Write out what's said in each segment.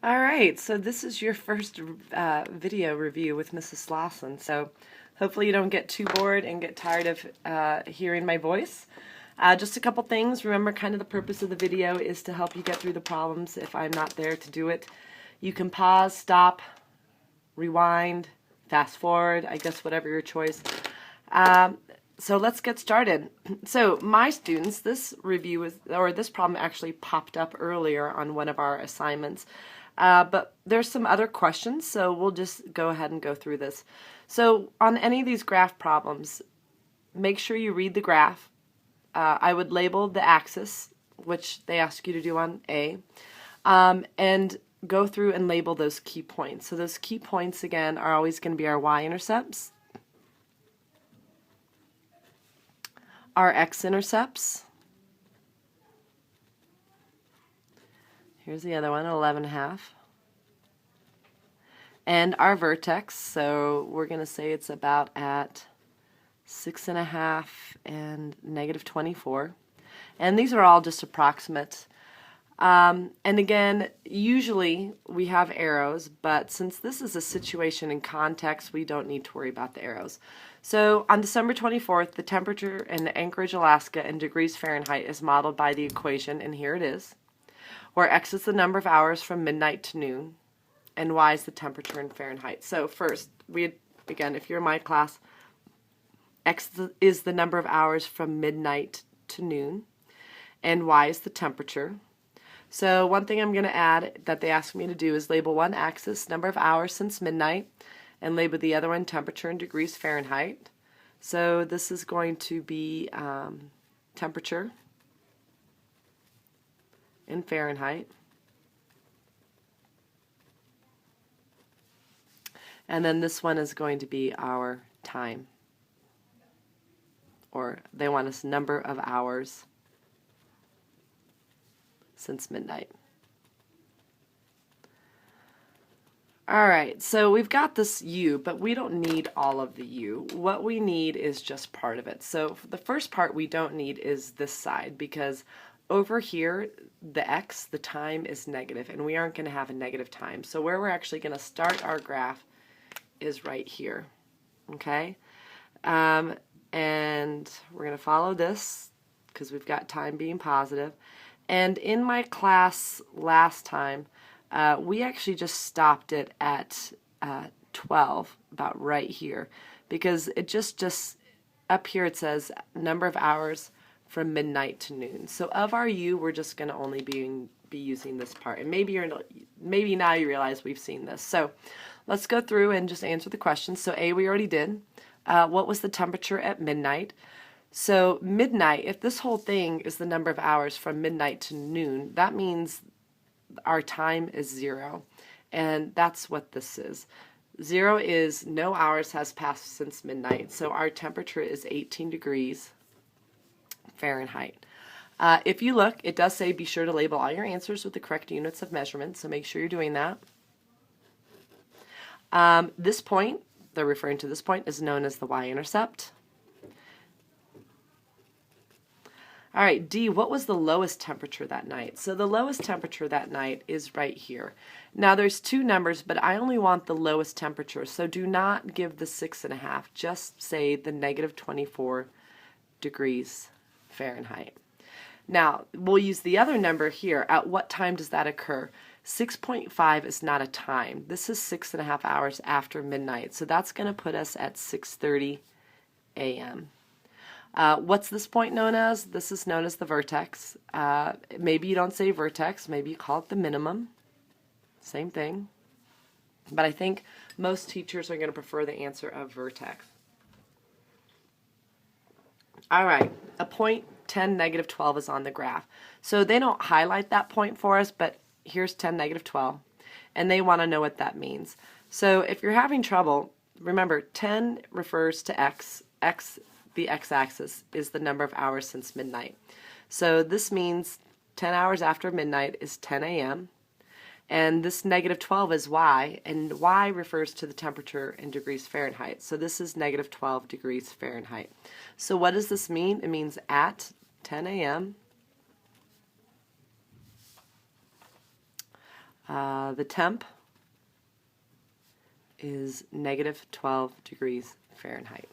All right, so this is your first video review with Mrs. Lawson. So hopefully you don't get too bored and get tired of hearing my voice. Just a couple things. Remember, kind of the purpose of the video is to help you get through the problems if I'm not there to do it. You can pause, stop, rewind, fast forward, I guess whatever your choice. So let's get started. So my students, this problem actually popped up earlier on one of our assignments. But there's some other questions, so we'll just go ahead and go through this. So on any of these graph problems, make sure you read the graph. I would label the axis, which they ask you to do on A, and go through and label those key points. So those key points, again, are always going to be our y-intercepts, our x-intercepts. Here's the other one, 11.5. And our vertex, so we're going to say it's about at 6.5 and -24. And these are all just approximate. And again, usually we have arrows, but since this is a situation in context, we don't need to worry about the arrows. So on December 24th, the temperature in Anchorage, Alaska in degrees Fahrenheit is modeled by the equation, and here it is, where x is the number of hours from midnight to noon, and y is the temperature in Fahrenheit. So first, again, if you're in my class, x is the number of hours from midnight to noon, and y is the temperature. So one thing I'm going to add that they asked me to do is label one axis, number of hours since midnight, and label the other one temperature in degrees Fahrenheit. So this is going to be temperature in Fahrenheit. And then this one is going to be our time, or they want us number of hours since midnight. All right, so we've got this U, but we don't need all of the U. What we need is just part of it. So the first part we don't need is this side, because over here, the x, the time, is negative, and we aren't going to have a negative time. So where we're actually going to start our graph is right here, okay? And we're going to follow this because we've got time being positive. And in my class last time, we actually just stopped it at 12, about right here, because it just up here it says number of hours from midnight to noon. So of our U, we're just going to only be using this part. And maybe now you realize we've seen this. So let's go through and just answer the questions. So A, we already did. What was the temperature at midnight? So midnight, if this whole thing is the number of hours from midnight to noon, that means our time is 0. And that's what this is. 0 is no hours has passed since midnight. So our temperature is 18 degrees Fahrenheit. If you look, it does say be sure to label all your answers with the correct units of measurement, so make sure you're doing that. This point, they're referring to this point, is known as the y-intercept. All right, D, what was the lowest temperature that night? So the lowest temperature that night is right here. Now there's two numbers, but I only want the lowest temperature, so do not give the 6.5. Just say the -24 degrees Fahrenheit. Now, we'll use the other number here. At what time does that occur? 6.5 is not a time. This is 6.5 hours after midnight, so that's going to put us at 6:30 a.m. What's this point known as? This is known as the vertex. Maybe you don't say vertex, maybe you call it the minimum. Same thing. But I think most teachers are going to prefer the answer of vertex. All right, a point 10, -12 is on the graph. So they don't highlight that point for us, but here's 10, -12, and they want to know what that means. So if you're having trouble, remember 10 refers to x. The x-axis is the number of hours since midnight. So this means 10 hours after midnight is 10 a.m. And this -12 is y, and y refers to the temperature in degrees Fahrenheit. So this is -12 degrees Fahrenheit. So what does this mean? It means at 10 a.m. The temp is negative 12 degrees Fahrenheit.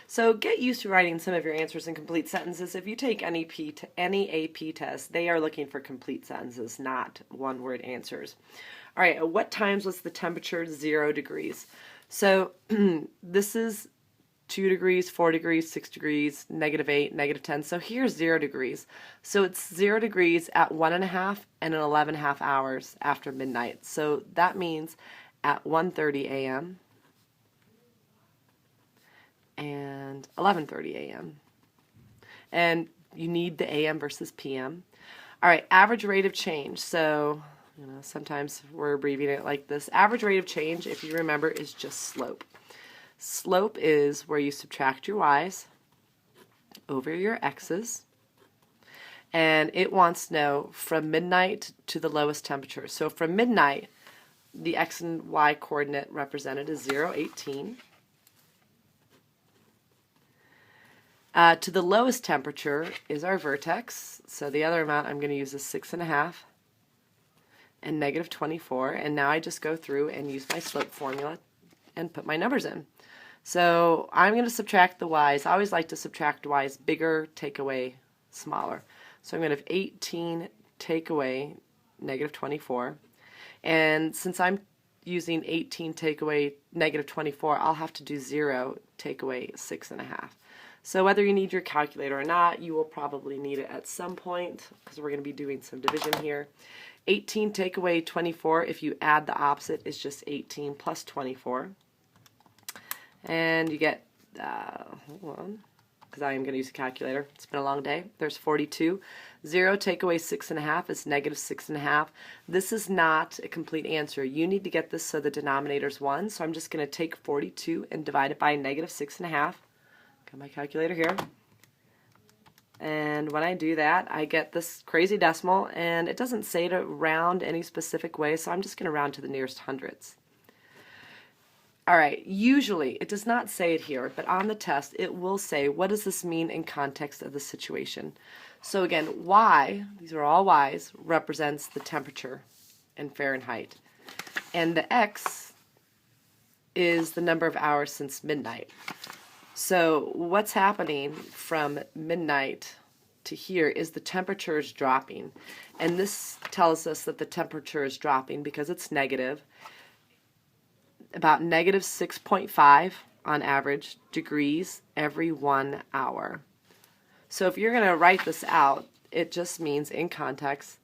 So get used to writing some of your answers in complete sentences. If you take any AP test, they are looking for complete sentences, not one-word answers. All right, at what times was the temperature 0 degrees? So this is 2 degrees, 4 degrees, 6 degrees, -8, -10. So here's 0 degrees. So it's 0 degrees at 1.5 and 11.5 hours after midnight. So that means at 1:30 a.m. and 11:30 a.m. And you need the a.m. versus p.m. All right, average rate of change. So, sometimes we're abbreviating it like this. Average rate of change, if you remember, is just slope. Slope is where you subtract your y's over your x's, and it wants to know from midnight to the lowest temperature. So from midnight, the x and y coordinate represented is 0, 18. To the lowest temperature is our vertex, so the other amount I'm going to use is 6.5 and -24, and now I just go through and use my slope formula and put my numbers in. So I'm going to subtract the y's. I always like to subtract y's bigger, take away smaller. So I'm going to have 18 take away -24. And since I'm using 18 take away -24, I'll have to do 0 take away 6.5. So whether you need your calculator or not, you will probably need it at some point because we're going to be doing some division here. 18 take away 24, if you add the opposite, is just 18 plus 24. And you get, hold on, because I am going to use a calculator. It's been a long day. There's 42. 0 take away 6.5 is -6.5. This is not a complete answer. You need to get this so the denominator is 1. So I'm just going to take 42 and divide it by -6.5. Got my calculator here. And when I do that, I get this crazy decimal, and it doesn't say to round any specific way, so I'm just going to round to the nearest hundredths. All right, usually, it does not say it here, but on the test, it will say, what does this mean in context of the situation? So again, y, these are all y's, represents the temperature in Fahrenheit. And the x is the number of hours since midnight. So what's happening from midnight to here is the temperature is dropping. And this tells us that the temperature is dropping because it's negative. About -6.5 on average degrees every 1 hour. So if you're going to write this out, it just means in context,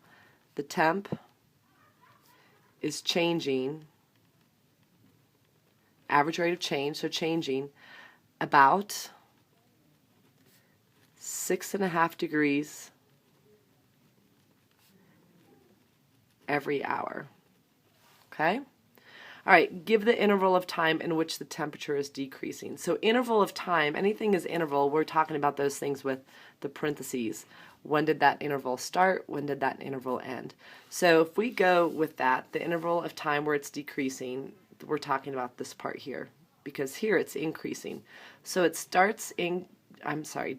the temp is changing, average rate of change, so changing about 6.5 degrees every hour. Okay? All right, give the interval of time in which the temperature is decreasing. So interval of time, anything is interval, we're talking about those things with the parentheses. When did that interval start? When did that interval end? So if we go with that, the interval of time where it's decreasing, we're talking about this part here, because here it's increasing. So it starts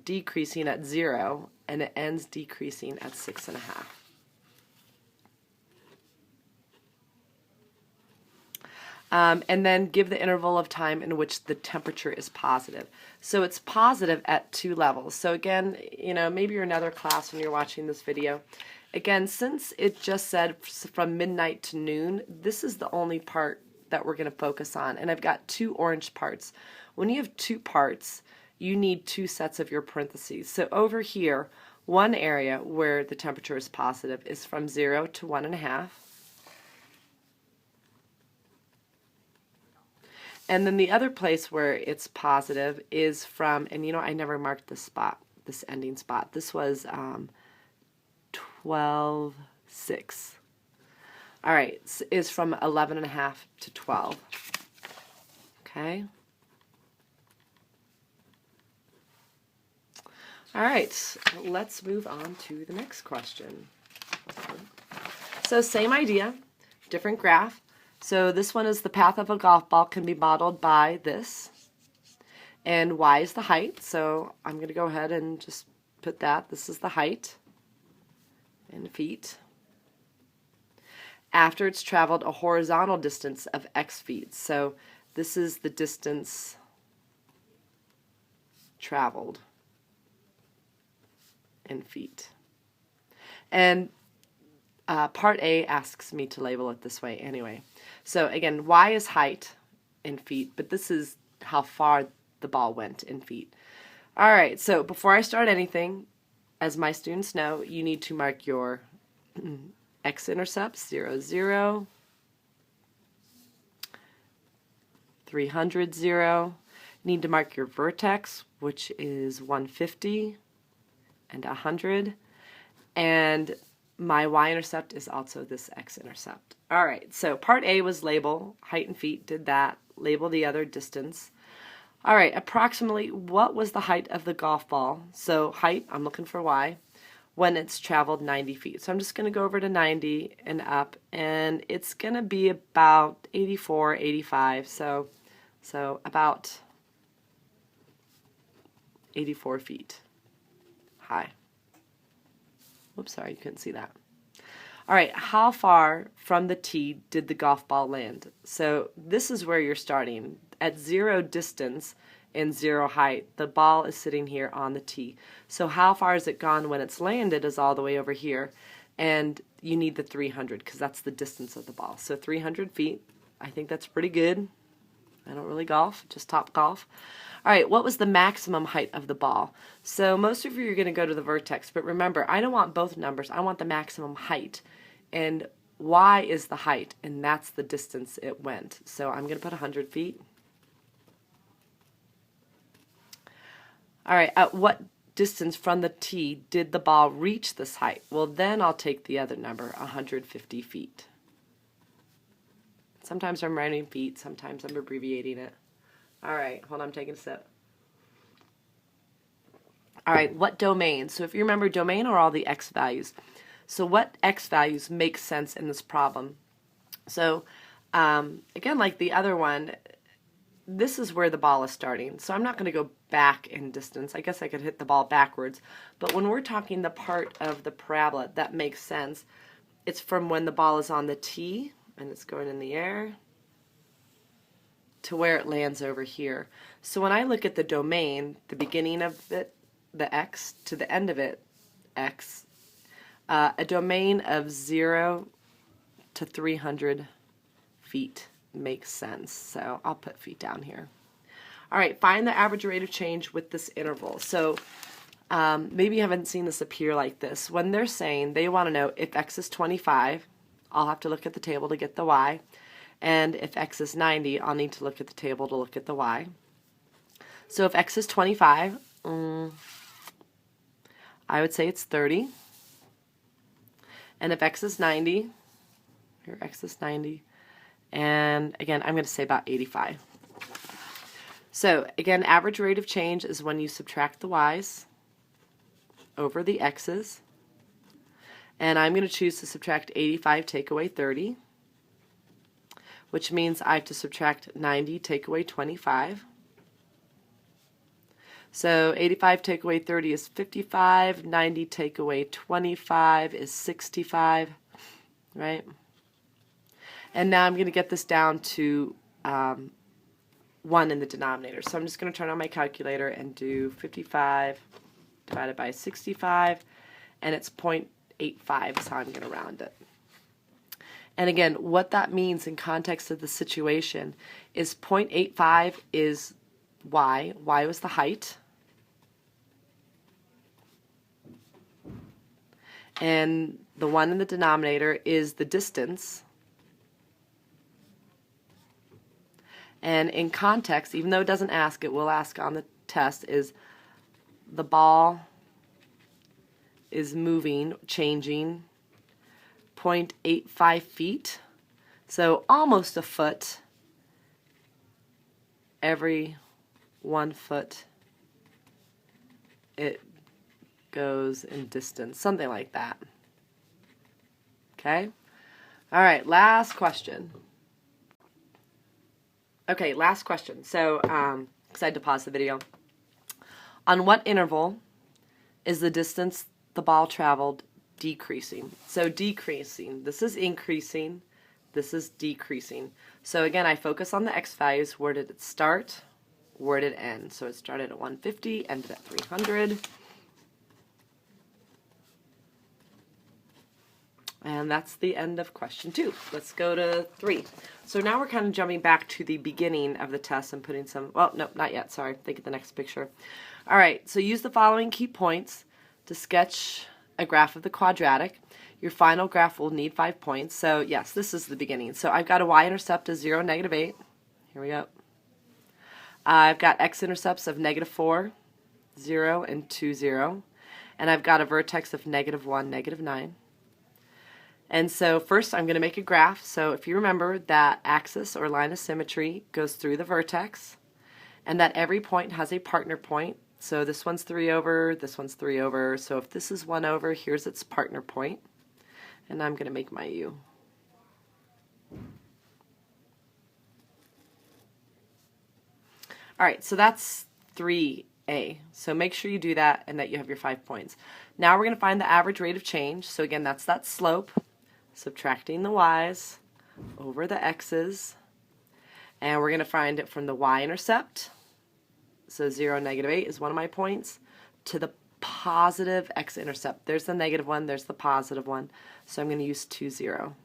decreasing at 0, and it ends decreasing at 6.5. And then give the interval of time in which the temperature is positive. So it's positive at 2 levels. So again, maybe you're in another class when you're watching this video. Again, since it just said from midnight to noon, this is the only part that we're going to focus on. And I've got 2 orange parts. When you have 2 parts, you need 2 sets of your parentheses. So over here, one area where the temperature is positive is from 0 to 1.5. And then the other place where it's positive is from, and I never marked this spot, this ending spot. This was 12.6. All right, is from 11.5 to 12. Okay. All right, let's move on to the next question. So same idea, different graph. So this one is the path of a golf ball can be modeled by this. And y is the height, so I'm going to go ahead and just put that. This is the height in feet. after it's traveled a horizontal distance of x feet. So this is the distance traveled in feet. And part A asks me to label it this way anyway. So again, y is height in feet, but this is how far the ball went in feet. All right, so before I start anything, as my students know, you need to mark your x-intercepts, 0, 0, 300, 0. You need to mark your vertex, which is 150 and 100. And my y-intercept is also this x-intercept. All right, so part A was label, height in feet, did that. Label the other, distance. All right, approximately what was the height of the golf ball? So height, I'm looking for y, when it's traveled 90 feet. So I'm just going to go over to 90 and up, and it's going to be about 84, 85, so about 84 feet high. Whoops, sorry, you couldn't see that. All right, how far from the tee did the golf ball land? So this is where you're starting. At 0 distance and 0 height, the ball is sitting here on the tee. So how far has it gone when it's landed is all the way over here. And you need the 300 because that's the distance of the ball. So 300 feet, I think that's pretty good. I don't really golf, just top golf. All right, what was the maximum height of the ball? So most of you are going to go to the vertex, but remember, I don't want both numbers. I want the maximum height. And y is the height, and that's the distance it went. So I'm going to put 100 feet. All right, at what distance from the tee did the ball reach this height? Well, then I'll take the other number, 150 feet. Sometimes I'm writing feet, sometimes I'm abbreviating it. All right, hold on, I'm taking a sip. All right, what domain? So if you remember, domain are all the x values. So what x values make sense in this problem? So again, like the other one, this is where the ball is starting. So I'm not going to go back in distance. I guess I could hit the ball backwards. But when we're talking the part of the parabola that makes sense, it's from when the ball is on the tee and it's going in the air to where it lands over here. So when I look at the domain, the beginning of it, the x, to the end of it, x, a domain of 0 to 300 feet makes sense. So I'll put feet down here. All right, find the average rate of change with this interval. So maybe you haven't seen this appear like this. When they're saying they want to know if x is 25, I'll have to look at the table to get the y. And if x is 90, I'll need to look at the table to look at the y. So if x is 25, I would say it's 30. And if x is 90, here x is 90, and again, I'm going to say about 85. So again, average rate of change is when you subtract the y's over the x's. And I'm going to choose to subtract 85, take away 30, which means I have to subtract 90, take away 25. So 85 take away 30 is 55, 90 take away 25 is 65, right? And now I'm going to get this down to 1 in the denominator. So I'm just going to turn on my calculator and do 55 divided by 65, and it's 0.85 is how I'm going to round it. And again, what that means in context of the situation is 0.85 is y. Y was the height. And the 1 in the denominator is the distance. And in context, even though it doesn't ask, it will ask on the test, is the ball is moving, changing 0.85 feet, so almost a foot every 1 foot it goes in distance, something like that. Okay? All right, last question. Okay, last question. So, because I had to pause the video. On what interval is the distance the ball traveled decreasing. So decreasing, this is increasing, this is decreasing. So again, I focus on the x values. Where did it start? Where did it end? So it started at 150, ended at 300. And that's the end of question 2. Let's go to 3. So now we're kind of jumping back to the beginning of the test and putting some, well, no, not yet, sorry. Think of the next picture. All right, so use the following key points to sketch a graph of the quadratic. Your final graph will need 5 points. So yes, this is the beginning. So I've got a y-intercept of 0, -8. Here we go. I've got x-intercepts of -4, 0, and 2, 0. And I've got a vertex of -1, -9. And so first I'm going to make a graph. So if you remember, that axis or line of symmetry goes through the vertex, and that every point has a partner point. So this one's 3 over, this one's 3 over. So if this is 1 over, here's its partner point. And I'm going to make my U. All right, so that's 3A. So make sure you do that and that you have your 5 points. Now we're going to find the average rate of change. So again, that's that slope. Subtracting the y's over the x's, and we're going to find it from the y-intercept, so 0, -8 is one of my points, to the positive x-intercept. There's the -1, there's the positive one, so I'm going to use 2, 0.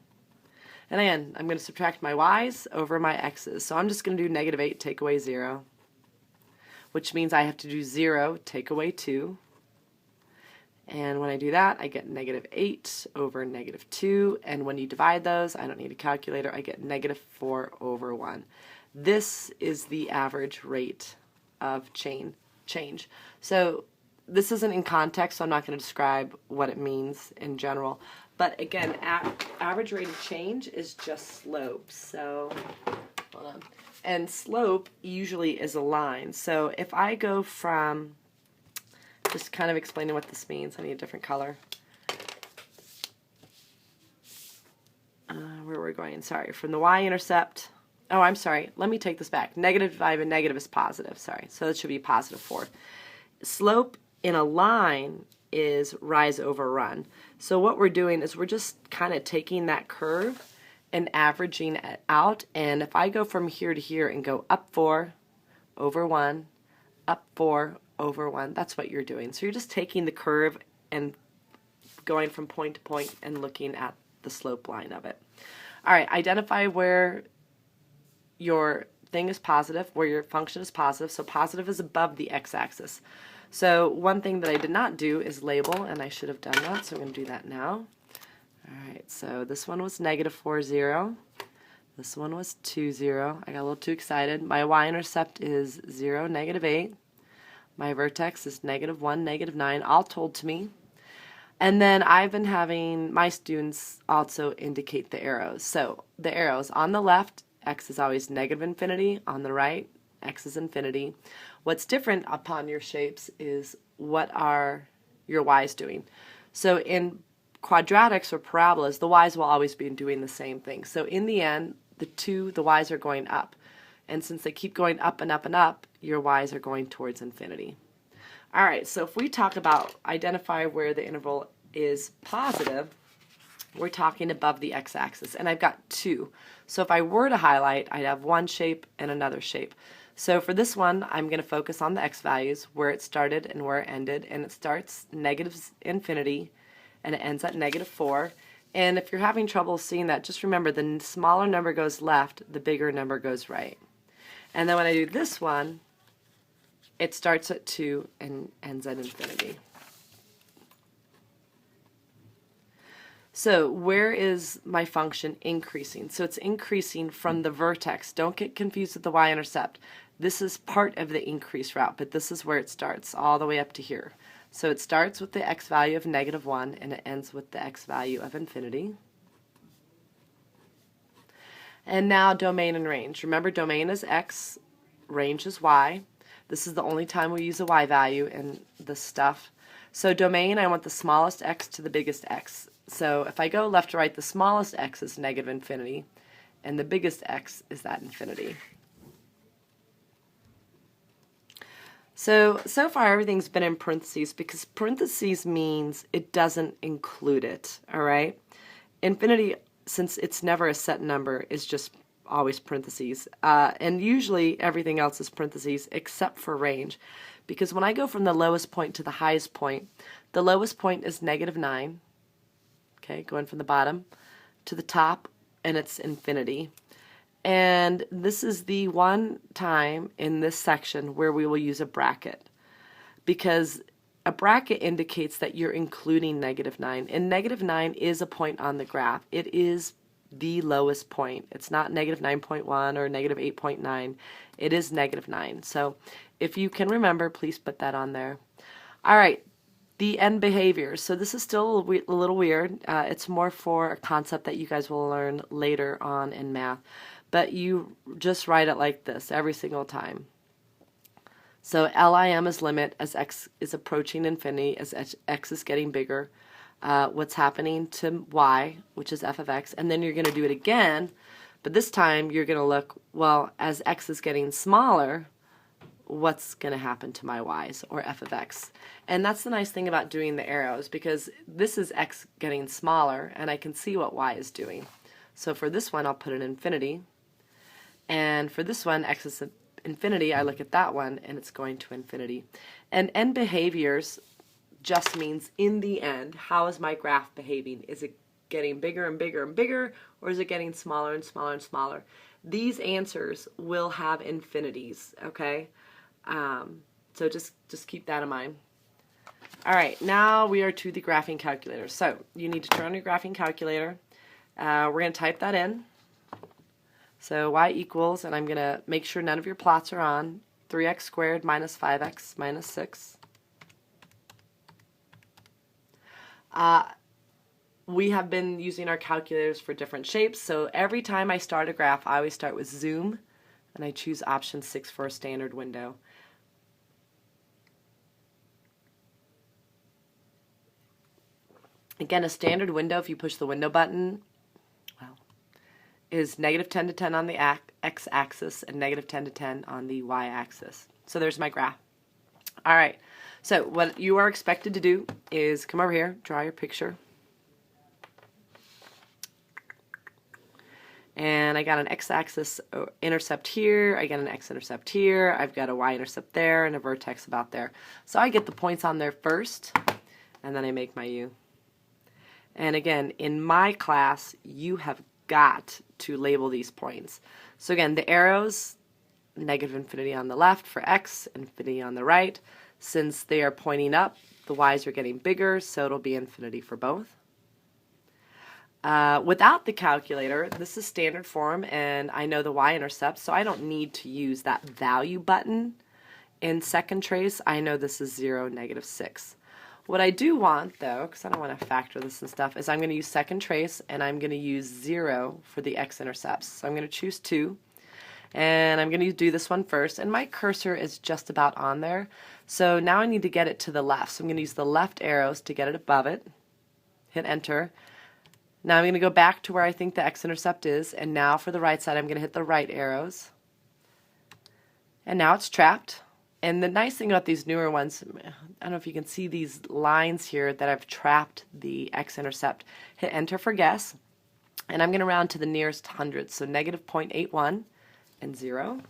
And again, I'm going to subtract my y's over my x's, so I'm just going to do -8, take away 0, which means I have to do 0, take away 2. And when I do that, I get -8 over -2, and when you divide those, I don't need a calculator, I get -4 over 1. This is the average rate of change. So this isn't in context, so I'm not going to describe what it means in general. But again, average rate of change is just slope. So, hold on. And slope usually is a line. So if I go from, just kind of explaining what this means. I need a different color. Where we're going, sorry. From the y-intercept. Oh, I'm sorry. Let me take this back. -5 and negative is positive. Sorry. So it should be +4. Slope in a line is rise over run. So what we're doing is we're just kind of taking that curve and averaging it out. And if I go from here to here and go up 4 over 1, up 4 over 1, that's what you're doing. So you're just taking the curve and going from point to point and looking at the slope line of it. All right, identify where your thing is positive, where your function is positive. So positive is above the x-axis. So one thing that I did not do is label, and I should have done that, so I'm going to do that now. All right, so this one was -4, 0. This one was 2, 0. I got a little too excited. My y-intercept is 0, -8. My vertex is -1, -9, all told to me. And then I've been having my students also indicate the arrows. So the arrows on the left, x is always -infinity. On the right, x is infinity. What's different upon your shapes is what are your y's doing. So in quadratics or parabolas, the y's will always be doing the same thing. So in the end, the y's are going up. And since they keep going up and up and up, your y's are going towards infinity. All right, so if we talk about identify where the interval is positive, we're talking above the x-axis. And I've got 2. So if I were to highlight, I'd have one shape and another shape. So for this one, I'm going to focus on the x values, where it started and where it ended. And it starts -infinity, and it ends at -4. And if you're having trouble seeing that, just remember the smaller number goes left, the bigger number goes right. And then when I do this one, it starts at 2 and ends at infinity. So where is my function increasing? So it's increasing from the vertex. Don't get confused with the y-intercept. This is part of the increase route, but this is where it starts, all the way up to here. So it starts with the x value of -1, and it ends with the x value of infinity. And now domain and range. Remember, domain is x, range is y. This is the only time we use a y value in this stuff. So domain, I want the smallest x to the biggest x. So if I go left to right, the smallest x is -infinity, and the biggest x is that infinity. So far everything's been in parentheses because parentheses means it doesn't include it, all right? Infinity, since it's never a set number, is just always parentheses. And usually everything else is parentheses except for range. Because when I go from the lowest point to the highest point, the lowest point is -9, okay, going from the bottom to the top, and it's infinity. And this is the one time in this section where we will use a bracket, because a bracket indicates that you're including -9, and -9 is a point on the graph. It is the lowest point. It's not -9.1 or -8.9. It is -9. So if you can remember, please put that on there. All right, the end behaviors. So this is still a little weird. It's more for a concept that you guys will learn later on in math. But you just write it like this every single time. So LIM is limit as x is approaching infinity, as x is getting bigger. What's happening to y, which is f of x, and then you're going to do it again, but this time you're going to look, well, as x is getting smaller, what's going to happen to my y's, or f of x. And that's the nice thing about doing the arrows, because this is x getting smaller, and I can see what y is doing. So for this one, I'll put an infinity. And for this one, x is infinity, I look at that one, and it's going to infinity. And end behaviors just means, in the end, how is my graph behaving? Is it getting bigger and bigger and bigger, or is it getting smaller and smaller and smaller? These answers will have infinities, okay? So just keep that in mind. All right, now we are to the graphing calculator. So you need to turn on your graphing calculator. We're going to type that in. So y equals, and I'm going to make sure none of your plots are on, 3x squared minus 5x minus 6. We have been using our calculators for different shapes, so every time I start a graph, I always start with zoom, and I choose option 6 for a standard window. Again, a standard window, if you push the window button, is -10 to 10 on the x-axis and -10 to 10 on the y-axis. So there's my graph. All right, so what you are expected to do is come over here, draw your picture. And I got an x-axis intercept here, I got an x-intercept here, I've got a y-intercept there, and a vertex about there. So I get the points on there first, and then I make my U. And again, in my class, you have got to label these points. So again, the arrows, -infinity on the left for x, infinity on the right. Since they are pointing up, the y's are getting bigger, so it'll be infinity for both. Without the calculator, this is standard form, and I know the y-intercept, so I don't need to use that value button. In second trace, I know this is 0, -6. What I do want, though, because I don't want to factor this and stuff, is I'm going to use second trace, and I'm going to use 0 for the x-intercepts. So I'm going to choose 2, and I'm going to do this one first, and my cursor is just about on there. So now I need to get it to the left. So I'm going to use the left arrows to get it above it. Hit enter. Now I'm going to go back to where I think the x-intercept is, and now for the right side, I'm going to hit the right arrows. And now it's trapped. And the nice thing about these newer ones, I don't know if you can see these lines here that I've trapped the x-intercept. Hit enter for guess, and I'm going to round to the nearest hundred, so -0.81 and 0.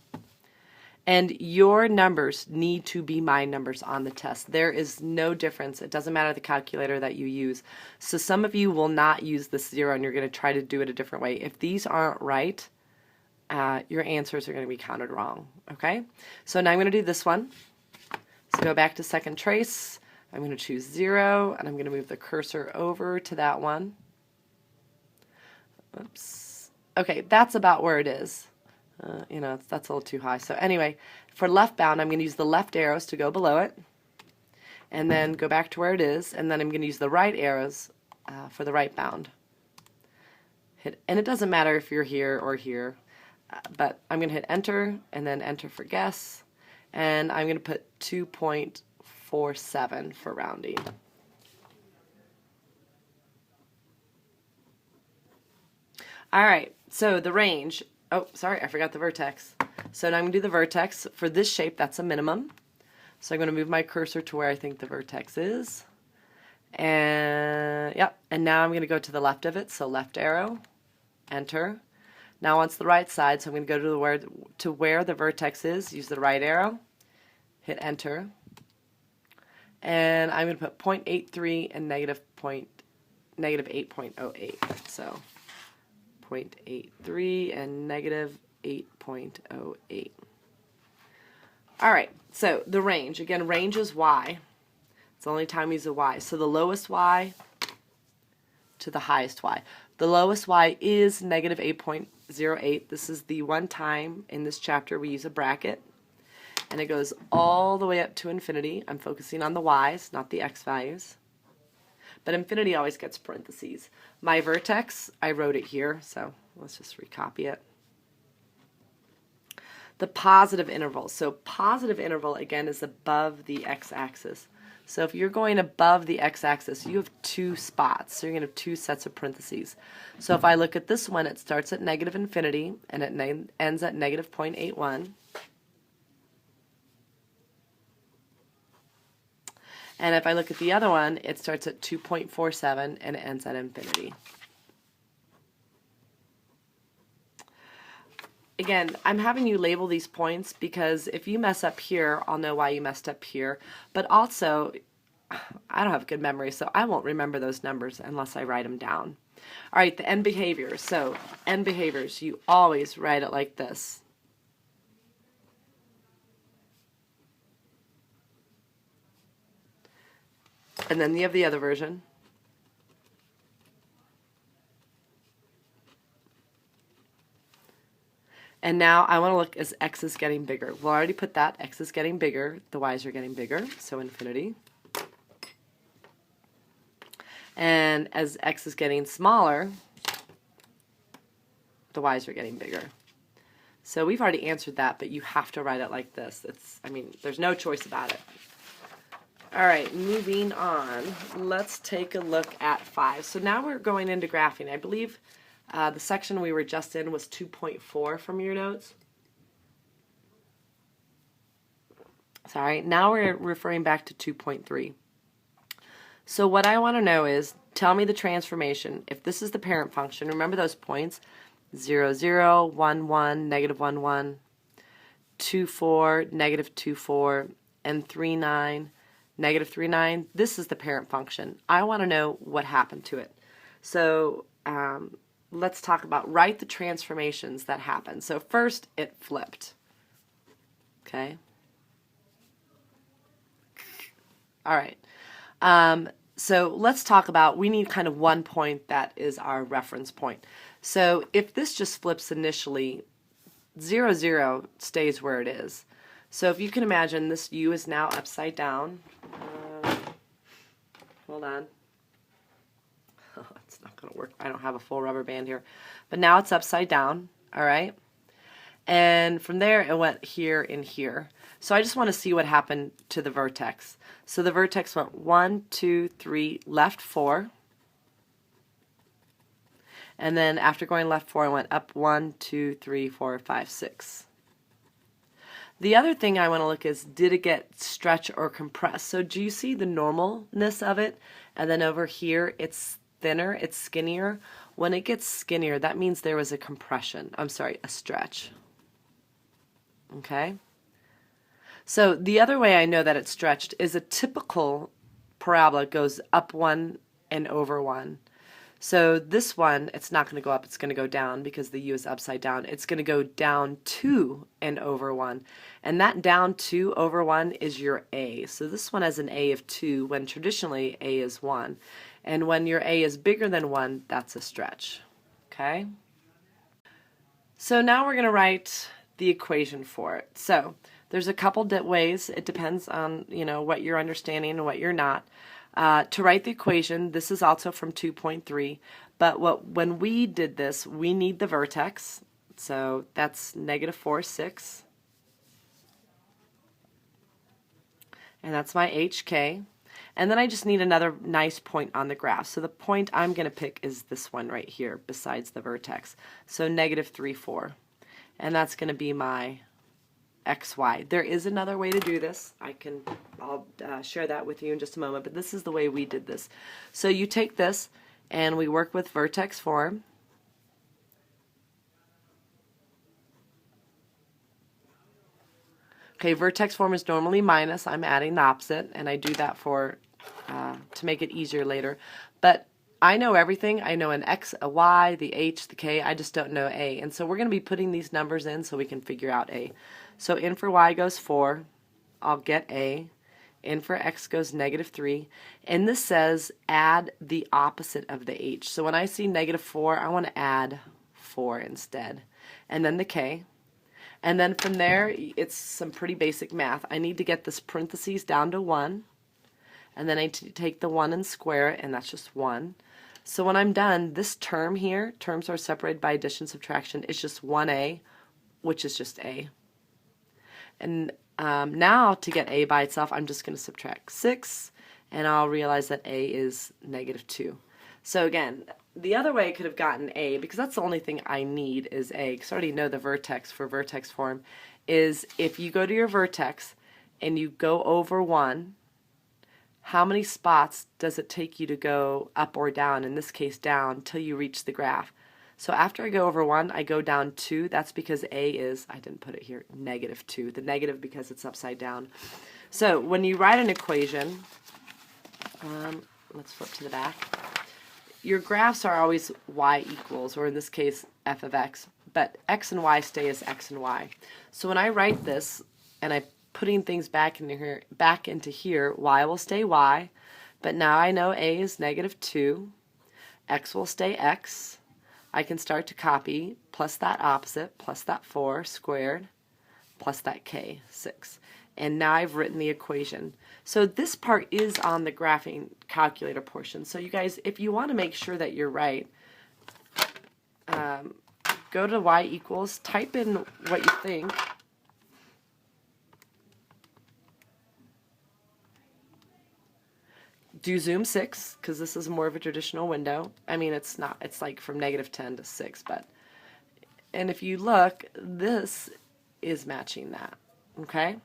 And your numbers need to be my numbers on the test. There is no difference. It doesn't matter the calculator that you use. So some of you will not use this 0, and you're going to try to do it a different way. If these aren't right, your answers are going to be counted wrong, okay? So now I'm going to do this one. So go back to second trace. I'm going to choose 0, and I'm going to move the cursor over to that one. Oops. Okay, that's about where it is. You know, that's a little too high. So anyway, for left bound, I'm going to use the left arrows to go below it, and then go back to where it is, and then I'm going to use the right arrows for the right bound. And it doesn't matter if you're here or here. But I'm going to hit enter, and then enter for guess, and I'm going to put 2.47 for rounding. All right, so the range, oh, sorry, I forgot the vertex. So now I'm going to do the vertex. For this shape, that's a minimum. So I'm going to move my cursor to where I think the vertex is. And yep, and now I'm going to go to the left of it, so left arrow, enter. Now on the right side, so I'm going to go to where the vertex is, use the right arrow, hit enter. And I'm going to put 0.83 and negative 8.08. So 0.83 and negative 8.08. All right, so the range. Again, range is y. It's the only time we use a y. So the lowest y to the highest y. The lowest y is negative 8.08. This is the one time in this chapter we use a bracket. And it goes all the way up to infinity. I'm focusing on the y's, not the x values. But infinity always gets parentheses. My vertex, I wrote it here, so let's just recopy it. The positive interval. So positive interval, again, is above the x-axis. So if you're going above the x-axis, you have two spots. So you're going to have two sets of parentheses. So if I look at this one, it starts at negative infinity, and it ends at negative 0.81. And if I look at the other one, it starts at 2.47, and it ends at infinity. Again, I'm having you label these points because if you mess up here, I'll know why you messed up here. But also, I don't have good memory, so I won't remember those numbers unless I write them down. All right, the end behaviors. So, end behaviors, you always write it like this. And then you have the other version. And now I want to look as x is getting bigger. We'll already put that. X is getting bigger. The y's are getting bigger. So infinity. And as x is getting smaller, the y's are getting bigger. So we've already answered that, but you have to write it like this. I mean, there's no choice about it. All right, moving on. Let's take a look at 5. So now we're going into graphing. I believe the section we were just in was 2.4 from your notes. Sorry, now we're referring back to 2.3. So what I want to know is, tell me the transformation. If this is the parent function, remember those points, 0, 0, 1, 1, negative 1, 1, 2, 4, negative 2, 4, and 3, 9, negative 3, 9. This is the parent function. I want to know what happened to it. So let's talk about, write the transformations that happened. So first, it flipped. Okay. All right. So let's talk about, we need kind of one point that is our reference point. So if this just flips initially, 0, 0 stays where it is. So if you can imagine, this U is now upside down. Hold on. Oh, it's not going to work. I don't have a full rubber band here. But now it's upside down, all right? And from there, it went here and here. So I just want to see what happened to the vertex. So the vertex went 1, 2, 3, left 4. And then after going left 4, I went up 1, 2, 3, 4, 5, 6. The other thing I want to look is, did it get stretched or compressed? So do you see the normalness of it? And then over here, it's thinner, it's skinnier. When it gets skinnier, that means there was a compression. I'm sorry, a stretch. Okay? So the other way I know that it's stretched is a typical parabola goes up 1 and over 1. So this one, it's not going to go up, it's going to go down because the U is upside down. It's going to go down 2 and over 1. And that down 2 over 1 is your A. So this one has an A of 2 when traditionally A is 1. And when your A is bigger than 1, that's a stretch. Okay? So now we're going to write the equation for it. So there's a couple ways. It depends on, what you're understanding and what you're not. To write the equation, this is also from 2.3, but when we did this, we need the vertex, so that's negative 4, 6, and that's my HK, and then I just need another nice point on the graph. So the point I'm going to pick is this one right here, besides the vertex, so negative 3, 4, and that's going to be my xy. There is another way to do this. I'll share that with you in just a moment, but this is the way we did this. So you take this and we work with vertex form. Okay, vertex form is normally minus. I'm adding the opposite, and I do that for to make it easier later. But I know everything. I know an x, a y, the h, the k. I just don't know a. And so we're going to be putting these numbers in so we can figure out a. So in for y goes 4. I'll get a. In for x goes -3. And this says add the opposite of the h. So when I see -4, I want to add 4 instead. And then the k. And then from there, it's some pretty basic math. I need to get this parentheses down to 1. And then I take the 1 and square it, and that's just 1. So when I'm done, this term here, terms are separated by addition, subtraction, is just 1a, which is just a. And now to get a by itself, I'm just going to subtract 6, and I'll realize that a is -2. So again, the other way I could have gotten a, because that's the only thing I need is a, because I already know the vertex for vertex form, is if you go to your vertex and you go over 1, how many spots does it take you to go up or down, in this case down, till you reach the graph? So after I go over 1, I go down 2. That's because a is, I didn't put it here, -2. The negative because it's upside down. So when you write an equation, let's flip to the back. Your graphs are always y equals, or in this case, f of x, but x and y stay as x and y. So when I write this, and I'm putting things back into here, y will stay y, but now I know a is -2, x will stay x. I can start to copy, plus that opposite, plus that 4 squared, plus that k, 6. And now I've written the equation. So this part is on the graphing calculator portion. So you guys, if you want to make sure that you're right, go to y equals, type in what you think. Do zoom 6, because this is more of a traditional window. I mean, it's not, it's like from -10 to 6, but, and if you look, this is matching that, okay?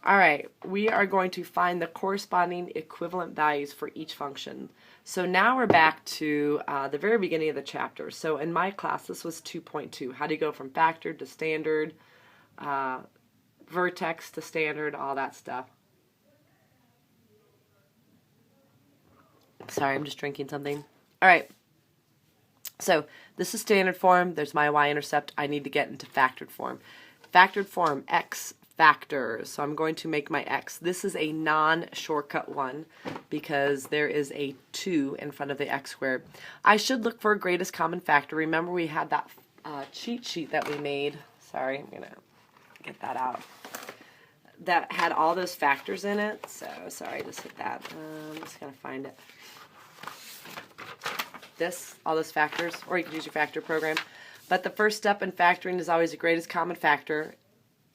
All right, we are going to find the corresponding equivalent values for each function. So now we're back to the very beginning of the chapter. So in my class, this was 2.2. How do you go from factored to standard, vertex to standard, all that stuff. Sorry, I'm just drinking something. All right, so this is standard form. There's my y-intercept. I need to get into factored form. Factored form, x factors. So I'm going to make my x. This is a non-shortcut one because there is a 2 in front of the x squared. I should look for a greatest common factor. Remember we had that cheat sheet that we made. Sorry, I'm going to get that out. That had all those factors in it. So, sorry, I just hit that. I'm just going to find it. All those factors, or you can use your factor program. But the first step in factoring is always the greatest common factor.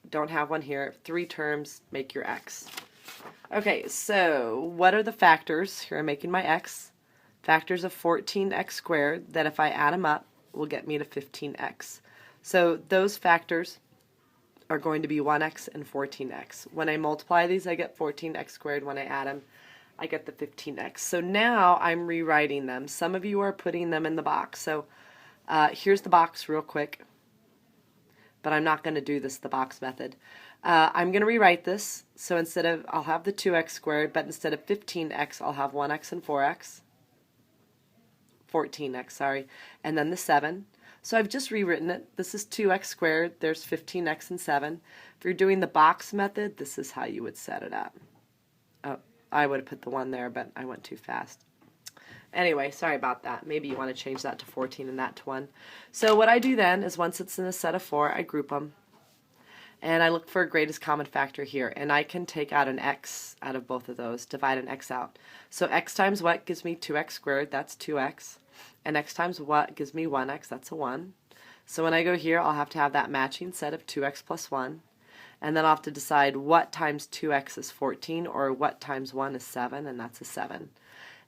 Don't have one here. 3 terms, make your x. Okay, so what are the factors? Here I'm making my x. Factors of 14x squared that if I add them up will get me to 15x. So those factors are going to be 1x and 14x. When I multiply these, I get 14x squared. When I add them, I get the 15x. So now I'm rewriting them. Some of you are putting them in the box. So here's the box real quick. But I'm not going to do the box method. I'm going to rewrite this. So instead of, I'll have the 2x squared, but instead of 15x, I'll have 1x and 4x. 14x, sorry. And then the 7. So I've just rewritten it. This is 2x squared. There's 15x and 7. If you're doing the box method, this is how you would set it up. Oh, I would have put the 1 there, but I went too fast. Anyway, sorry about that. Maybe you want to change that to 14 and that to 1. So what I do then is once it's in a set of 4, I group them. And I look for a greatest common factor here. And I can take out an x out of both of those, divide an x out. So x times what gives me 2x squared, that's 2x. And x times what gives me 1x, that's a 1. So when I go here, I'll have to have that matching set of 2x plus 1. And then I'll have to decide what times 2x is 14 or what times 1 is 7, and that's a 7.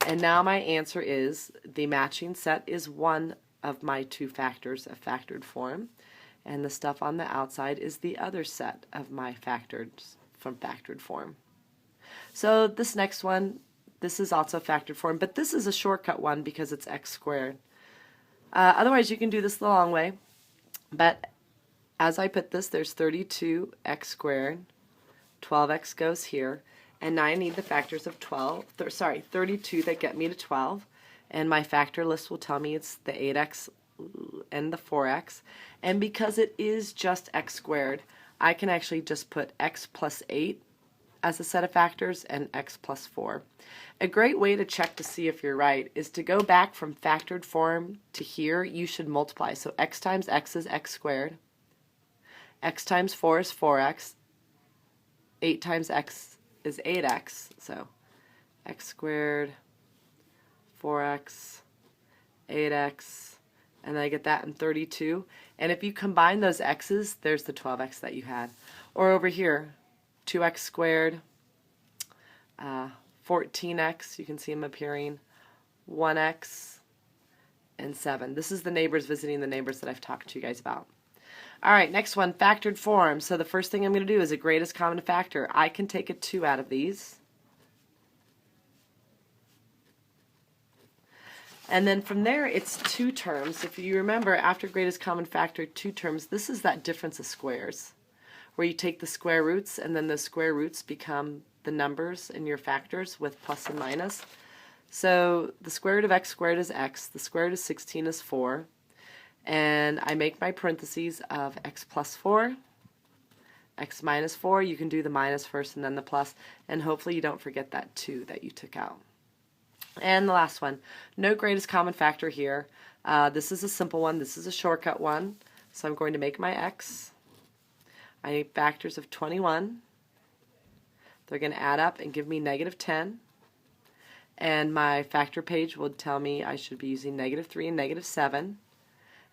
And now my answer is the matching set is one of my 2 factors of factored form. and the stuff on the outside is the other set of my factors from factored form. So this next one, this is also factored form, but this is a shortcut one because it's x squared. Otherwise you can do this the long way, but as I put this, there's 32x squared, 12x goes here, and now I need the factors of 32 that get me to 12, and my factor list will tell me it's the 8x and the 4x, and because it is just x squared, I can actually just put x plus 8 as a set of factors and x plus 4. A great way to check to see if you're right is to go back from factored form to here. You should multiply. So x times x is x squared, x times 4 is 4x, 8 times x is 8x, so x squared, 4x, 8x, and then I get that in 32. And if you combine those x's, there's the 12x that you had. Or over here, 2x squared, 14x, you can see them appearing, 1x, and 7. This is the neighbors visiting the neighbors that I've talked to you guys about. Alright, next one, factored form. So the first thing I'm going to do is a greatest common factor. I can take a 2 out of these. And then from there, it's 2 terms. If you remember, after greatest common factor, 2 terms, this is that difference of squares, where you take the square roots, and then the square roots become the numbers in your factors with plus and minus. So the square root of x squared is x, the square root of 16 is 4, and I make my parentheses of x plus 4, x minus 4, you can do the minus first and then the plus, and hopefully you don't forget that 2 that you took out. And the last one, no greatest common factor here. This is a simple one, this is a shortcut one, so I'm going to make my x. I need factors of 21. They're going to add up and give me negative 10. And my factor page will tell me I should be using negative 3 and negative 7.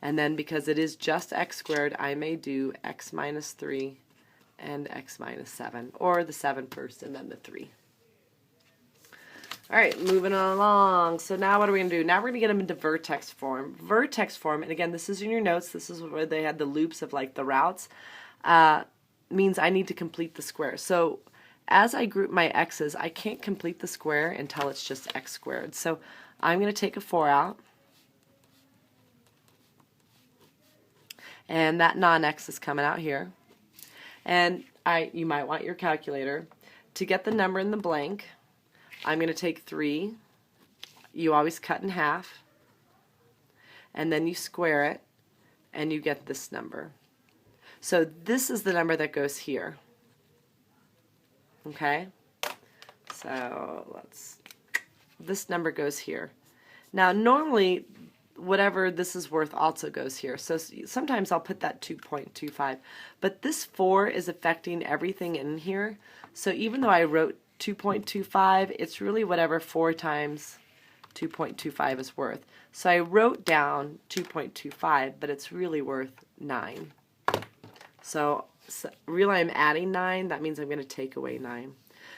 And then because it is just x squared, I may do x minus 3 and x minus 7. Or the 7 first and then the 3. Alright, moving along. So now what are we going to do? Now we're going to get them into vertex form. Vertex form, and again, this is in your notes. This is where they had the loops of like the routes. Means I need to complete the square. So as I group my x's, I can't complete the square until it's just x squared. So I'm going to take a 4 out. And that non-x is coming out here. And you might want your calculator. To get the number in the blank, I'm going to take 3. You always cut in half. And then you square it, and you get this number. So this is the number that goes here. Okay? So this number goes here. Now normally whatever this is worth also goes here. So sometimes I'll put that 2.25. But this 4 is affecting everything in here. So even though I wrote 2.25, it's really whatever 4 times 2.25 is worth. So I wrote down 2.25, but it's really worth 9. So really I'm adding 9, that means I'm going to take away 9.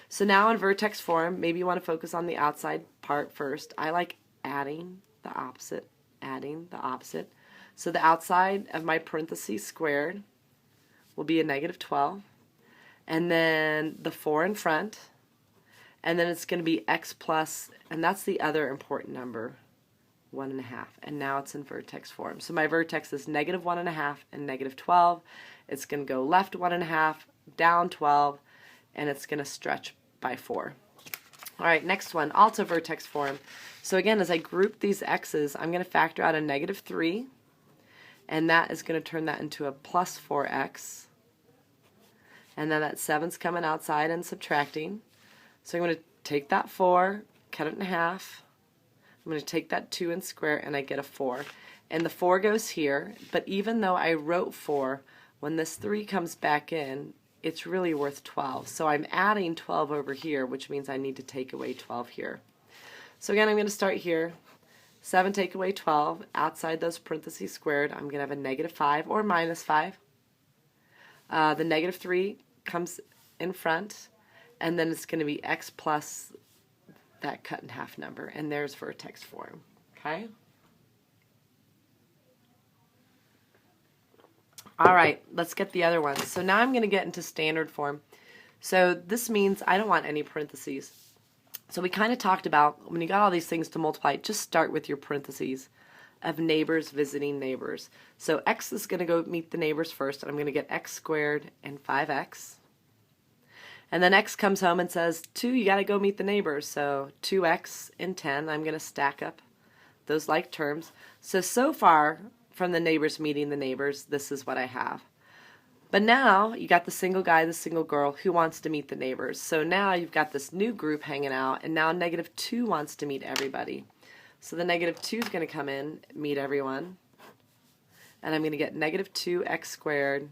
So now in vertex form, maybe you want to focus on the outside part first. I like adding the opposite, adding the opposite. So the outside of my parentheses squared will be a negative 12. And then the 4 in front. And then it's going to be x plus, and that's the other important number, 1.5. And now it's in vertex form. So my vertex is negative 1.5 and negative 12. It's going to go left 1.5, down 12, and it's going to stretch by 4. All right, next one, also vertex form. So again, as I group these x's, I'm going to factor out a negative 3, and that is going to turn that into a plus 4x. And then that 7's coming outside and subtracting. So I'm going to take that 4, cut it in half. I'm going to take that 2 and square, and I get a 4. And the 4 goes here, but even though I wrote 4, when this 3 comes back in, it's really worth 12. So I'm adding 12 over here, which means I need to take away 12 here. So again, I'm going to start here. 7 take away 12. Outside those parentheses squared, I'm going to have a negative 5 or minus 5. The negative 3 comes in front, and then it's going to be x plus that cut in half number, and there's vertex form. Okay? All right, let's get the other one. So now I'm going to get into standard form. So this means I don't want any parentheses. So we kind of talked about when you got all these things to multiply, just start with your parentheses of neighbors visiting neighbors. So x is going to go meet the neighbors first, and I'm going to get x squared and 5x. And then x comes home and says, 2, you got to go meet the neighbors. So 2x and 10, I'm going to stack up those like terms. So far from the neighbors meeting the neighbors, this is what I have. But now you got the single guy, the single girl who wants to meet the neighbors. So now you've got this new group hanging out, and now -2 wants to meet everybody. So the -2 is going to come in, meet everyone, and I'm going to get -2x squared,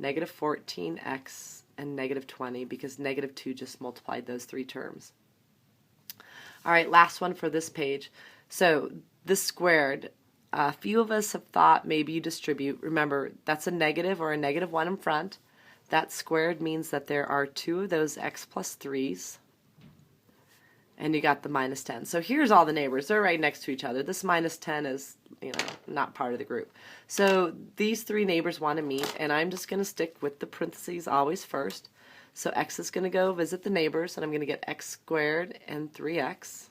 -14x, and -20 because -2 just multiplied those three terms. All right, last one for this page. So this squared, a few of us have thought maybe you distribute. Remember, that's a negative or a -1 in front. That squared means that there are 2 of those x plus 3's. And you got the -10. So here's all the neighbors. They're right next to each other. This -10 is, not part of the group. So these 3 neighbors want to meet, and I'm just going to stick with the parentheses always first. So x is going to go visit the neighbors, and I'm going to get x squared and 3x.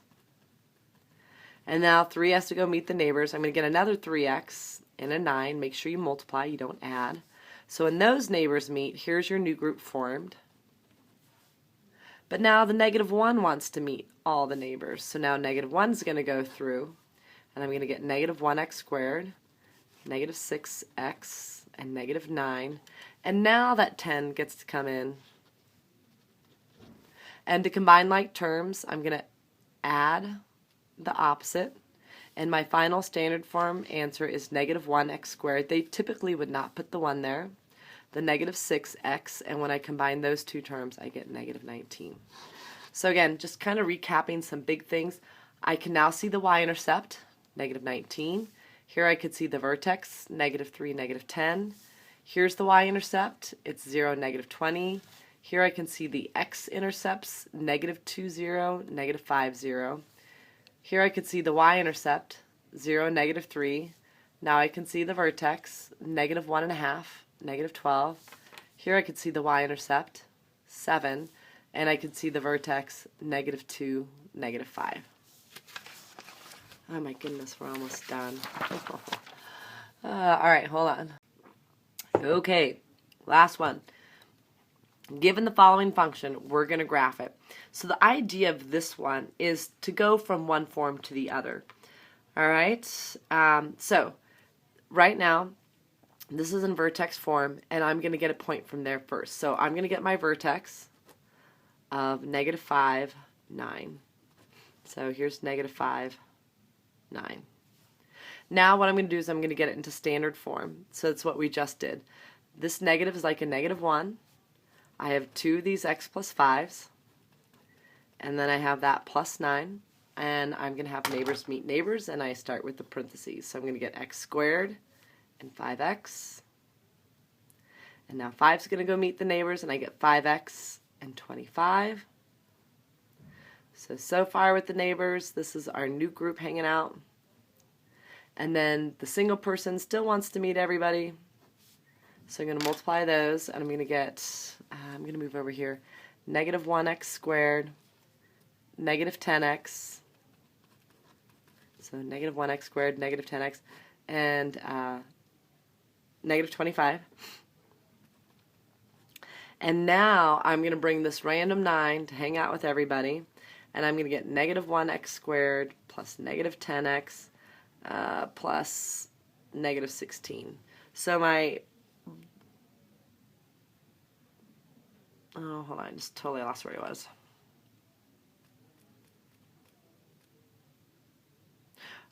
And now 3 has to go meet the neighbors. I'm going to get another 3x and a 9. Make sure you multiply, you don't add. So when those neighbors meet, here's your new group formed. But now the -1 wants to meet all the neighbors. So now -1 is going to go through, and I'm going to get -1x squared, -6x, and -9. And now that 10 gets to come in. And to combine like terms, I'm going to add the opposite. And my final standard form answer is -1x squared. They typically would not put the 1 there. The -6x, and when I combine those two terms, I get -19. So again, just kind of recapping some big things. I can now see the y-intercept, -19. Here I could see the vertex, -3, -10. Here's the y-intercept, it's 0, -20. Here I can see the x-intercepts, -2, 0, -5, 0. Here I could see the y-intercept, 0, -3. Now I can see the vertex, -1.5, -12. Here I could see the y-intercept, 7, and I could see the vertex, -2, -5. Oh my goodness, we're almost done. All right, hold on. Okay, last one. Given the following function, we're going to graph it. So the idea of this one is to go from one form to the other. All right, so right now, this is in vertex form, and I'm going to get a point from there first. So I'm going to get my vertex of -5, 9. So here's -5, 9. Now what I'm going to do is I'm going to get it into standard form. So that's what we just did. This negative is like a -1. I have 2 of these x plus 5's, and then I have that plus 9, and I'm going to have neighbors meet neighbors, and I start with the parentheses. So I'm going to get x squared and 5x, and now 5 is going to go meet the neighbors, and I get 5x and 25. So far with the neighbors, this is our new group hanging out. And then the single person still wants to meet everybody. So I'm going to multiply those, and I'm going to get, I'm going to move over here, -1x squared, -10x, so -1x squared, -10x, and -25. And now I'm going to bring this random 9 to hang out with everybody, and I'm going to get -1x squared plus -10x plus -16. So my hold on, I just totally lost where I was.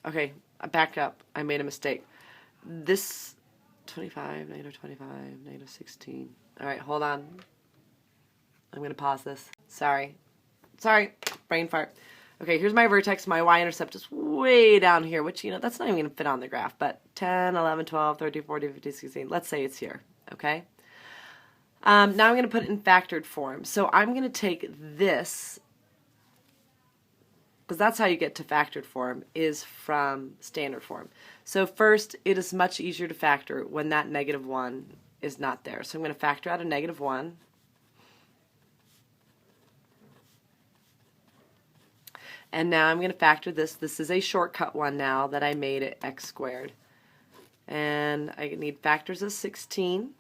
Okay, I backed up. I made a mistake. This 25, -25, -16. All right, hold on. I'm going to pause this. Sorry, brain fart. Okay, here's my vertex. My y-intercept is way down here, which, that's not even going to fit on the graph, but 10, 11, 12, 13, 14, 15, 16. Let's say it's here, okay? Now I'm going to put it in factored form. So I'm going to take this, because that's how you get to factored form, is from standard form. So first, it is much easier to factor when that -1 is not there. So I'm going to factor out a -1. And now I'm going to factor this. This is a shortcut one now that I made it x squared. And I need factors of 16.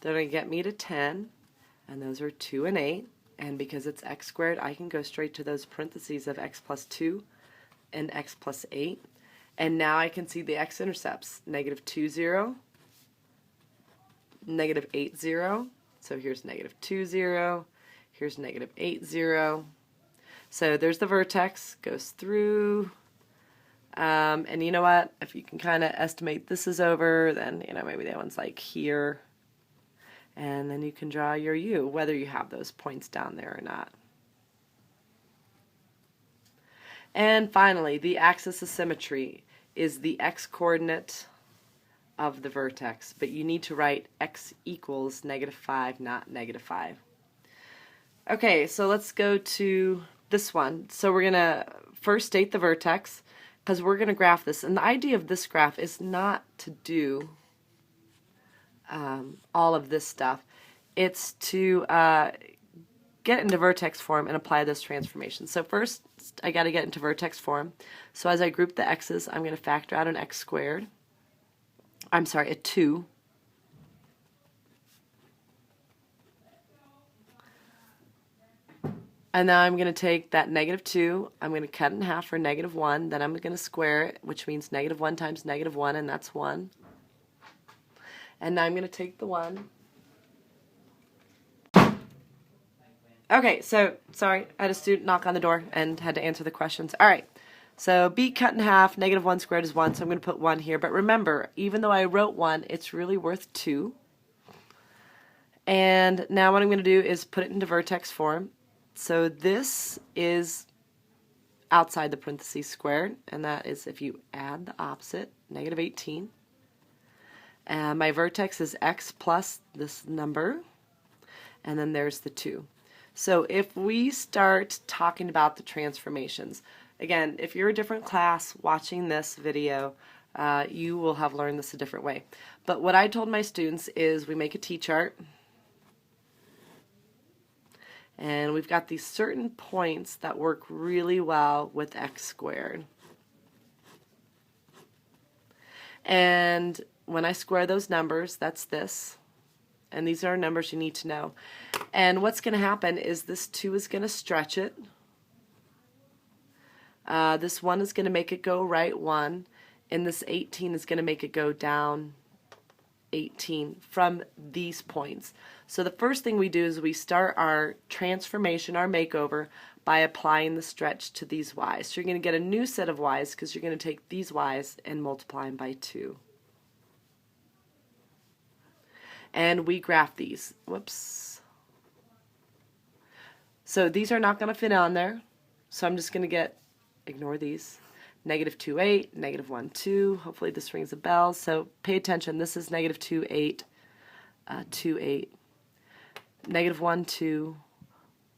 They're going to get me to 10. And those are 2 and 8. And because it's x squared, I can go straight to those parentheses of x plus 2 and x plus 8. And now I can see the x-intercepts. -2, 0. -8, 0. So here's -2, 0. Here's -8, 0. So there's the vertex, goes through, and you know what, if you can kind of estimate this is over, then maybe that one's like here, and then you can draw your U, whether you have those points down there or not. And finally, the axis of symmetry is the x-coordinate of the vertex, but you need to write x equals -5, not -5. Okay, so let's go to this one. So we're going to first state the vertex, because we're going to graph this. And the idea of this graph is not to do all of this stuff. It's to get into vertex form and apply those transformations. So first, I got to get into vertex form. So as I group the x's, I'm going to factor out an x squared. I'm sorry, a 2. And now I'm going to take that -2, I'm going to cut it in half for -1, then I'm going to square it, which means -1 times -1, and that's 1. And now I'm going to take the 1. Okay, so, sorry, I had a student knock on the door and had to answer the questions. Alright, so b cut in half, -1 squared is 1, so I'm going to put 1 here. But remember, even though I wrote 1, it's really worth 2. And now what I'm going to do is put it into vertex form. So this is outside the parentheses squared, and that is if you add the opposite, -18. And my vertex is x plus this number, and then there's the 2. So if we start talking about the transformations, again, if you're a different class watching this video, you will have learned this a different way. But what I told my students is we make a T-chart. And we've got these certain points that work really well with x squared. And when I square those numbers, that's this. And these are numbers you need to know. And what's going to happen is this 2 is going to stretch it. This 1 is going to make it go right 1. And this 18 is going to make it go down 18 from these points. So the first thing we do is we start our transformation, our makeover, by applying the stretch to these y's. So you're going to get a new set of y's because you're going to take these y's and multiply them by 2. And we graph these. Whoops. So these are not going to fit on there. So I'm just going to ignore these. -2, 8, -1, 2. Hopefully this rings a bell. So pay attention. This is -2, 8, 2, 8. -1, 2,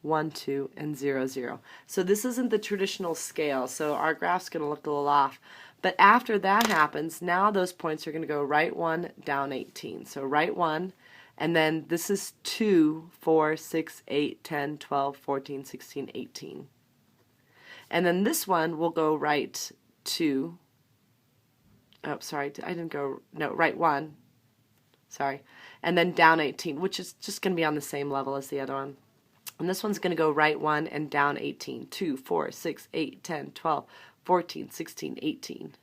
1, 2, and 0, 0. So this isn't the traditional scale, so our graph's going to look a little off. But after that happens, now those points are going to go right 1, down 18. So right 1, and then this is 2, 4, 6, 8, 10, 12, 14, 16, 18. And then this one will go right 2. Oh, sorry, I didn't go, no, right 1. Sorry. And then down 18, which is just going to be on the same level as the other one. And this one's going to go right 1 and down 18. 2, 4, 6, 8, 10, 12, 14, 16, 18.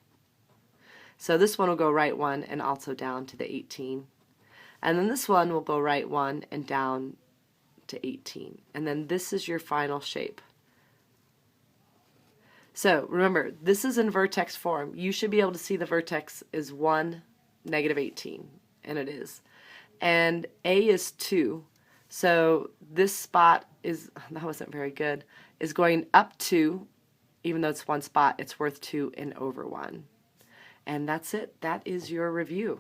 So this one will go right 1 and also down to the 18. And then this one will go right 1 and down to 18. And then this is your final shape. So remember, this is in vertex form. You should be able to see the vertex is 1, -18, and it is. And A is 2, so this spot is, that wasn't very good, is going up 2, even though it's one spot, it's worth 2 and over 1. And that's it. That is your review.